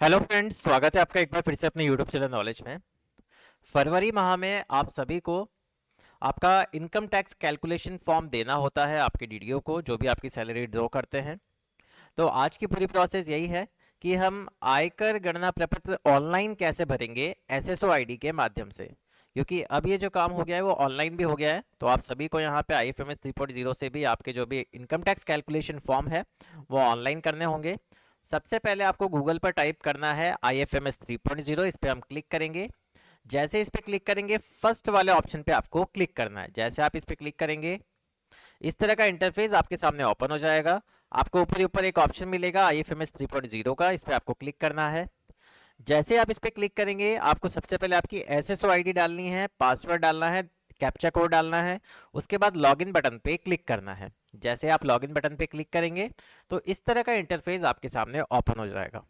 Hello friends, स्वागत है आपका एक बार फिर से अपने यूट्यूब चैनल नॉलेज में। फरवरी माह में आप सभी को आपका इनकम टैक्स कैलकुलेशन फॉर्म देना होता है आपके डीडीओ को, जो भी आपकी सैलरी ड्रॉ करते हैं। तो आज की पूरी प्रोसेस यही है कि हम आयकर गणना प्रपत्र ऑनलाइन कैसे भरेंगे एसएसओ आईडी के माध्यम से, क्योंकि अब ये जो काम हो गया है वो ऑनलाइन भी हो गया है। तो आप सभी को यहाँ पे IFMS 3.0 से भी आपके जो भी इनकम टैक्स कैलकुलेशन फॉर्म है वो ऑनलाइन करने होंगे। सबसे पहले आपको गूगल पर टाइप करना है IFMS 3.0, इस पर हम क्लिक करेंगे। जैसे इस पर क्लिक करेंगे फर्स्ट वाले ऑप्शन पे आपको क्लिक करना है। जैसे आप इस पर क्लिक करेंगे इस तरह का इंटरफेस आपके सामने ओपन हो जाएगा। आपको ऊपर ही ऊपर एक ऑप्शन मिलेगा IFMS 3.0 का, इस पर आपको क्लिक करना है। जैसे आप इस पर क्लिक करेंगे आपको सबसे पहले आपकी एसएसओ आईडी डालनी है, पासवर्ड डालना है, कैप्चा कोड डालना है। उसके बाद लॉगिन बटन पे क्लिक करना है। जैसे आप लॉगिन बटन पे क्लिक करेंगे तो इस तरह का इंटरफेस आपके सामने ओपन हो जाएगा।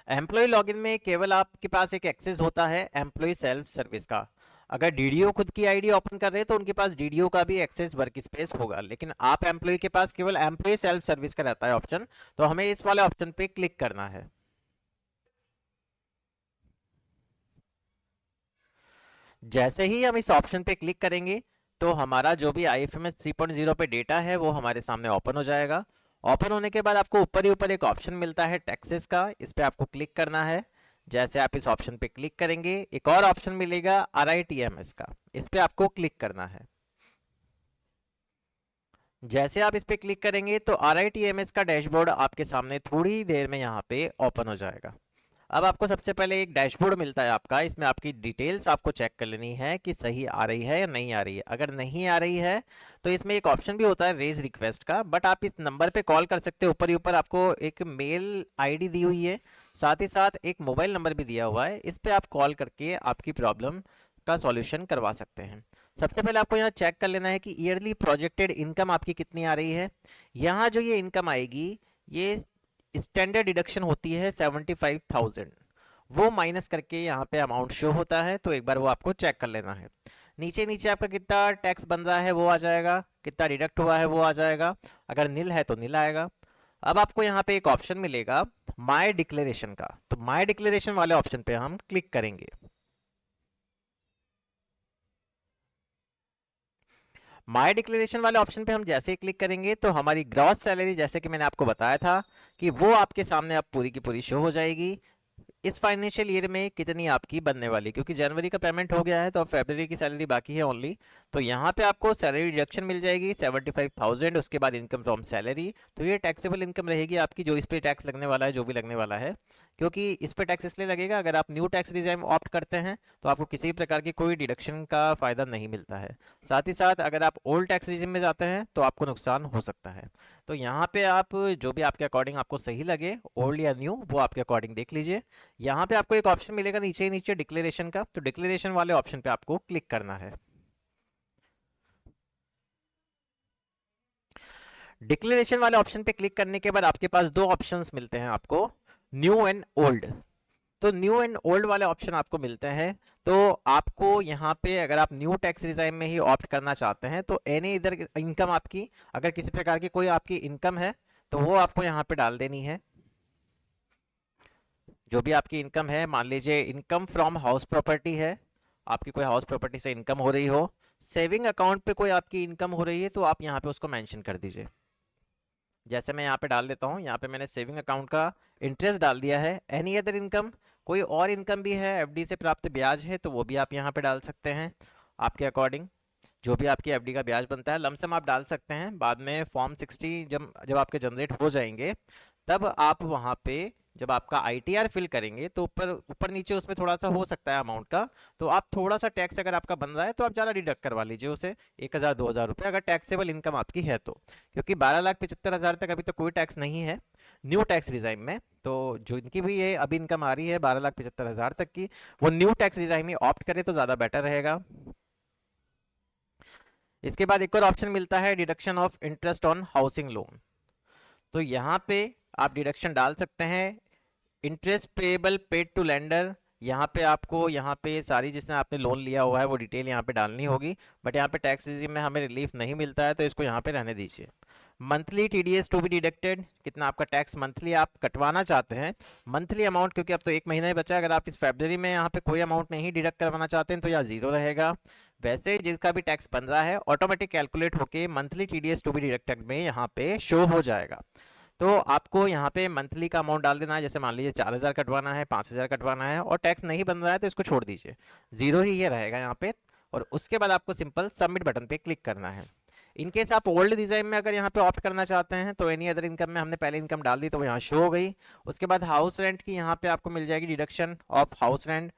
एम्प्लॉय लॉगिन में केवल आपके पास एक एक्सेस होता है एम्प्लॉय सेल्फ सर्विस का। अगर डीडीओ खुद की आईडी ओपन कर रहे हैं तो उनके पास डीडीओ का भी एक्सेस वर्क स्पेस होगा, लेकिन आप एम्प्लॉय के पास केवल एम्प्लॉय सेल्फ सर्विस का रहता है ऑप्शन। तो हमें इस वाले ऑप्शन पे क्लिक करना है। जैसे ही हम इस ऑप्शन पे क्लिक करेंगे तो हमारा जो भी IFMS 3.0 पे डेटा है वो हमारे सामने ओपन हो जाएगा। ओपन होने के बाद आपको ऊपर ही ऊपर एक ऑप्शन मिलता है टैक्सेस का, इस पे आपको क्लिक करना है। जैसे आप इस ऑप्शन पे क्लिक करेंगे एक और ऑप्शन मिलेगा RITMS का, इस पे आपको क्लिक करना है। जैसे आप इस पे क्लिक करेंगे तो RITMS का डैशबोर्ड आपके सामने थोड़ी ही देर में यहाँ पे ओपन हो जाएगा। अब आपको सबसे पहले एक डैशबोर्ड मिलता है आपका, इसमें आपकी डिटेल्स आपको चेक कर लेनी है कि सही आ रही है या नहीं आ रही है। अगर नहीं आ रही है तो इसमें एक ऑप्शन भी होता है रेज रिक्वेस्ट का, बट आप इस नंबर पे कॉल कर सकते हो। ऊपर ही ऊपर आपको एक मेल आईडी दी हुई है, साथ ही साथ एक मोबाइल नंबर भी दिया हुआ है, इस पर आप कॉल करके आपकी प्रॉब्लम का सॉल्यूशन करवा सकते हैं। सबसे पहले आपको यहाँ चेक कर लेना है कि ईयरली प्रोजेक्टेड इनकम आपकी कितनी आ रही है। यहाँ जो ये इनकम आएगी ये स्टैंडर्ड डिडक्शन होती है 75,000, वो माइनस करके यहाँ पे अमाउंट शो होता है। तो एक बार वो आपको चेक कर लेना है। नीचे नीचे आपका कितना टैक्स बन रहा है वो आ जाएगा, कितना डिडक्ट हुआ है वो आ जाएगा। अगर नील है तो नील आएगा। अब आपको यहाँ पे एक ऑप्शन मिलेगा माय डिक्लेरेशन का, तो माय डिक्लेरेशन वाले ऑप्शन पे हम क्लिक करेंगे। माय डिक्लेरेशन वाले ऑप्शन पे हम जैसे ही क्लिक करेंगे तो हमारी ग्रॉस सैलरी, जैसे कि मैंने आपको बताया था कि वो आपके सामने अब पूरी की पूरी शो हो जाएगी। इस फाइनेंशियल ईयर में कितनी आपकी बनने वाली, क्योंकि जनवरी का पेमेंट हो गया है तो अब फरवरी की सैलरी बाकी है ओनली। तो यहाँ पे आपको सैलरी डिडक्शन मिल जाएगी 75,000, उसके बाद इनकम फ्रॉम सैलरी। तो ये टैक्सेबल इनकम रहेगी आपकी, जो इस पे टैक्स लगने वाला है, जो भी लगने वाला है। क्योंकि इस पे टैक्स इसलिए लगेगा, अगर आप न्यू टैक्स रिजाइम ऑप्ट करते हैं तो आपको किसी भी प्रकार की कोई डिडक्शन का फ़ायदा नहीं मिलता है। साथ ही साथ अगर आप ओल्ड टैक्स रिजिम में जाते हैं तो आपको नुकसान हो सकता है। तो यहाँ पे आप जो भी आपके अकॉर्डिंग आपको सही लगे, ओल्ड या न्यू, वो आपके अकॉर्डिंग देख लीजिए। यहाँ पे आपको एक ऑप्शन मिलेगा नीचे ही नीचे डिक्लेरेशन का, तो डिक्लेरेशन वाले ऑप्शन पे आपको क्लिक करना है। डिक्लेरेशन वाले ऑप्शन पे क्लिक करने के बाद आपके पास दो ऑप्शंस मिलते हैं आपको, न्यू एंड ओल्ड। तो न्यू एंड ओल्ड वाले ऑप्शन आपको मिलते हैं। तो आपको यहाँ पे अगर आप न्यू टैक्स रिजाइम में ही ऑप्ट करना चाहते हैं तो एनी इधर इनकम आपकी, अगर किसी प्रकार की कोई आपकी इनकम है तो वो आपको यहाँ पे डाल देनी है। जो भी आपकी इनकम है, मान लीजिए इनकम फ्रॉम हाउस प्रॉपर्टी है, आपकी कोई हाउस प्रॉपर्टी से इनकम हो रही हो, सेविंग अकाउंट पे कोई आपकी इनकम हो रही है तो आप यहाँ पे उसको मेंशन कर दीजिए। जैसे मैं यहाँ पे डाल देता हूँ, यहाँ पे मैंने सेविंग अकाउंट का इंटरेस्ट डाल दिया है। एनी अदर इनकम, कोई और इनकम भी है, एफडी से प्राप्त ब्याज है, तो वो भी आप यहाँ पे डाल सकते हैं आपके अकॉर्डिंग। जो भी आपकी एफडी का ब्याज बनता है लमसम आप डाल सकते हैं। बाद में फॉर्म 60 जब जब आपके जनरेट हो जाएंगे तब आप वहाँ पे जब आपका आईटीआर फिल करेंगे तो ऊपर ऊपर नीचे उसमें थोड़ा सा हो सकता है अमाउंट का, तो आप थोड़ा सा टैक्स अगर आपका बन रहा है तो आप ज़्यादा डिडक्ट करवा लीजिए उसे, 1,000-2,000 रुपये, अगर टैक्सेबल इनकम आपकी है तो। क्योंकि 12,75,000 तक अभी तक कोई टैक्स नहीं है न्यू टैक्स रिजाइम में। तो जो इनकी भी ये अभी इनकम आ रही है 12,75,000 तक की, वो न्यू टैक्स रिजाइम में ऑप्ट करे तो ज़्यादा बेटर रहेगा। इसके बाद एक और ऑप्शन मिलता है deduction of interest on housing loan. तो यहाँ पे आप डिडक्शन डाल सकते हैं interest payable paid to lender. यहाँ पे आपको यहाँ पे सारी जिसने आपने लोन लिया हुआ है वो डिटेल यहाँ पे डालनी होगी, बट यहाँ पे टैक्स रिजीम में हमें रिलीफ नहीं मिलता है तो इसको यहाँ पे रहने दीजिए। Monthly TDS to be deducted, कितना आपका टैक्स मंथली आप कटवाना चाहते हैं, मंथली अमाउंट, क्योंकि अब तो एक महीना ही बचा है, अगर आप इस फरवरी में यहाँ पे कोई अमाउंट नहीं डिडक्ट करवाना चाहते हैं तो यहाँ जीरो रहेगा। वैसे ही जिसका भी टैक्स बन रहा है ऑटोमेटिक कैलकुलेट होके monthly TDS to be deducted में यहाँ पे शो हो जाएगा। तो आपको यहाँ पे मंथली का अमाउंट डाल देना है, जैसे मान लीजिए 4,000 कटवाना है, 5,000 कटवाना है और टैक्स नहीं बन रहा है तो इसको छोड़ दीजिए, जीरो ही ये रहेगा यहाँ पे। और उसके बाद आपको सिंपल सबमिट बटन पे क्लिक करना है। इनकेस आप ओल्ड डिज़ाइन में अगर यहाँ पे ऑप्ट करना चाहते हैं तो एनी अदर इनकम में हमने पहले इनकम डाल दी तो वो यहाँ शो हो गई। उसके बाद हाउस रेंट की यहाँ पे आपको मिल जाएगी डिडक्शन ऑफ हाउस रेंट,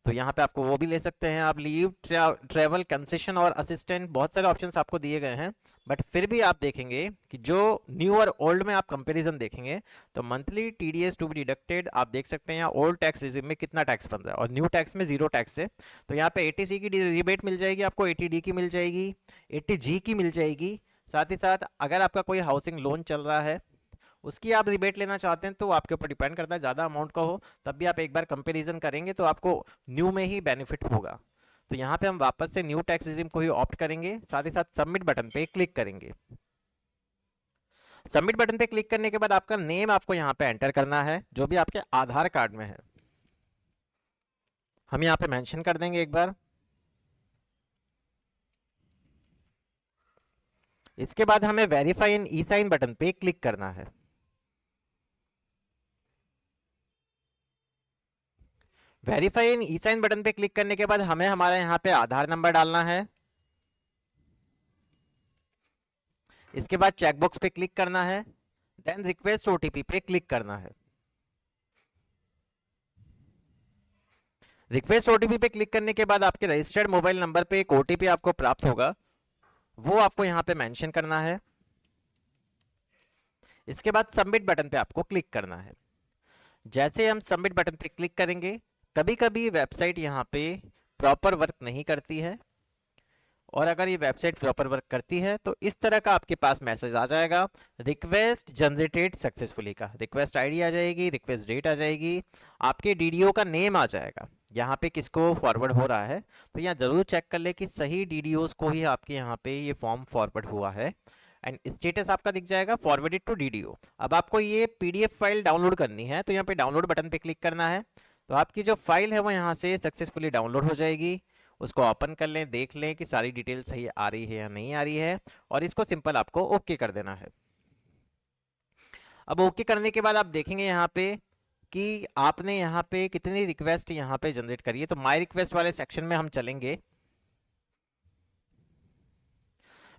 तो यहाँ पे आपको वो भी ले सकते हैं आप। लीव, ट्रैवल, कंसेशन और असिस्टेंट, बहुत सारे ऑप्शंस आपको दिए गए हैं, बट फिर भी आप देखेंगे कि जो न्यू और ओल्ड में आप कंपैरिजन देखेंगे तो monthly TDS to be deducted आप देख सकते हैं यहाँ ओल्ड टैक्स रिजिम में कितना टैक्स बन रहा है और न्यू टैक्स में जीरो टैक्स है। तो यहाँ पे 80C की रिबेट मिल जाएगी आपको, 80D की मिल जाएगी, 80G की मिल जाएगी। साथ ही साथ अगर आपका कोई हाउसिंग लोन चल रहा है उसकी आप रिबेट लेना चाहते हैं तो आपके ऊपर डिपेंड करता है, ज़्यादा अमाउंट का हो तब भी आप एक बार कंपैरिजन करेंगे तो आपको न्यू में ही बेनिफिट होगा। तो यहाँ पे हम वापस से न्यू टैक्स रिजिम को ही ऑप्ट करेंगे, साथ ही साथ सबमिट बटन पे क्लिक करेंगे। सबमिट बटन पे क्लिक करने के बाद आपका नेम आपको यहाँ पे एंटर करना है जो भी आपके आधार कार्ड में है, हम यहाँ पे मेंशन कर देंगे एक बार। इसके बाद हमें verify and e sign button पे क्लिक करना है। Verify and e sign button पे क्लिक करने के बाद हमें हमारा यहाँ पे आधार नंबर डालना है। इसके बाद चेकबॉक्स पे क्लिक करना है, देन रिक्वेस्ट ओटीपी पे क्लिक करना है। रिक्वेस्ट ओटीपी पे क्लिक करने के बाद आपके रजिस्टर्ड मोबाइल नंबर पे एक ओटीपी आपको प्राप्त होगा, वो आपको यहाँ पे मेंशन करना है। इसके बाद सबमिट बटन पे आपको क्लिक करना है। जैसे हम सबमिट बटन पे क्लिक करेंगे, कभी कभी वेबसाइट यहाँ पे प्रॉपर वर्क नहीं करती है, और अगर ये वेबसाइट प्रॉपर वर्क करती है तो इस तरह का आपके पास मैसेज आ जाएगा, रिक्वेस्ट जनरेटेड सक्सेसफुली का। रिक्वेस्ट आईडी आ जाएगी, रिक्वेस्ट डेट आ जाएगी, आपके डीडीओ का नेम आ जाएगा, यहाँ पे किसको फॉरवर्ड हो रहा है। तो यहाँ जरूर चेक कर ले कि सही डीडीओस को ही आपके यहाँ पे ये फॉर्म फॉरवर्ड हुआ है, एंड स्टेटस आपका दिख जाएगा फॉरवर्डेड टू डीडीओ। अब आपको ये पीडीएफ फाइल डाउनलोड करनी है तो यहाँ पे डाउनलोड बटन पे क्लिक करना है, तो आपकी जो फाइल है वो यहाँ से सक्सेसफुली डाउनलोड हो जाएगी। उसको ओपन कर लें, देख लें कि सारी डिटेल सही आ रही है या नहीं आ रही है, और इसको सिंपल आपको ओके कर देना है। अब ओके करने के बाद आप देखेंगे यहाँ पे कि आपने यहाँ पे कितनी रिक्वेस्ट यहाँ पे जनरेट करी है। तो माय रिक्वेस्ट वाले सेक्शन में हम चलेंगे,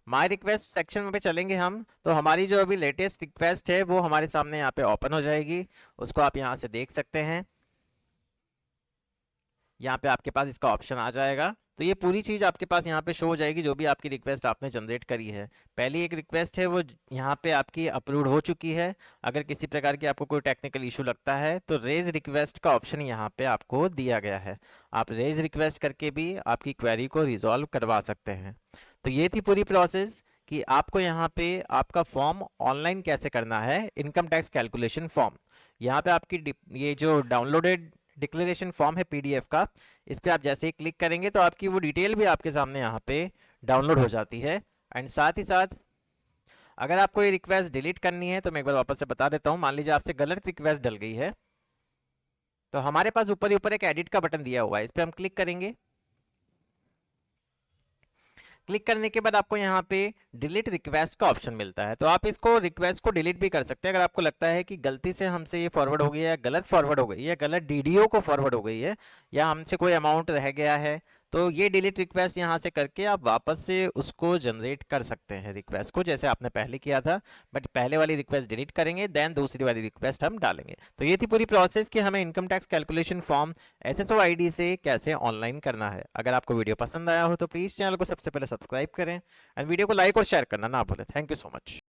माय रिक्वेस्ट सेक्शन में पे चलेंगे हम, तो हमारी जो अभी लेटेस्ट रिक्वेस्ट है वो हमारे सामने यहाँ पे ओपन हो जाएगी, उसको आप यहाँ से देख सकते हैं। यहाँ पे आपके पास इसका ऑप्शन आ जाएगा, तो ये पूरी चीज़ आपके पास यहाँ पे शो हो जाएगी जो भी आपकी रिक्वेस्ट आपने जनरेट करी है। पहली एक रिक्वेस्ट है वो यहाँ पे आपकी अप्रूव हो चुकी है। अगर किसी प्रकार की आपको कोई टेक्निकल इशू लगता है तो रेज रिक्वेस्ट का ऑप्शन यहाँ पे आपको दिया गया है, आप रेज रिक्वेस्ट करके भी आपकी क्वेरी को रिजॉल्व करवा सकते हैं। तो ये थी पूरी प्रोसेस कि आपको यहाँ पे आपका फॉर्म ऑनलाइन कैसे करना है, इनकम टैक्स कैलकुलेशन फॉर्म। यहाँ पे आपकी ये जो डाउनलोडेड डिक्लेरेशन फॉर्म है पीडीएफ का, इस पर आप जैसे ही क्लिक करेंगे तो आपकी वो डिटेल भी आपके सामने यहाँ पे डाउनलोड हो जाती है। एंड साथ ही साथ अगर आपको ये रिक्वेस्ट डिलीट करनी है तो मैं एक बार वापस से बता देता हूँ। मान लीजिए आपसे गलत रिक्वेस्ट डल गई है तो हमारे पास ऊपर ही ऊपर एक एडिट का बटन दिया हुआ है, इस पर हम क्लिक करेंगे। क्लिक करने के बाद आपको यहाँ पे डिलीट रिक्वेस्ट का ऑप्शन मिलता है, तो आप इसको रिक्वेस्ट को डिलीट भी कर सकते हैं। अगर आपको लगता है कि गलती से हमसे ये फॉरवर्ड हो गया है, गलत फॉरवर्ड हो गई है, गलत डीडीओ को फॉरवर्ड हो गई है, या हमसे कोई अमाउंट रह गया है, तो ये डिलीट रिक्वेस्ट यहाँ से करके आप वापस से उसको जनरेट कर सकते हैं रिक्वेस्ट को, जैसे आपने पहले किया था। बट पहले वाली रिक्वेस्ट डिलीट करेंगे, देन दूसरी वाली रिक्वेस्ट हम डालेंगे। तो ये थी पूरी प्रोसेस कि हमें income tax calculation form SSO ID से कैसे ऑनलाइन करना है। अगर आपको वीडियो पसंद आया हो तो प्लीज़ चैनल को सबसे पहले सब्सक्राइब करें, एंड वीडियो को लाइक और शेयर करना ना भूलें। Thank you so much.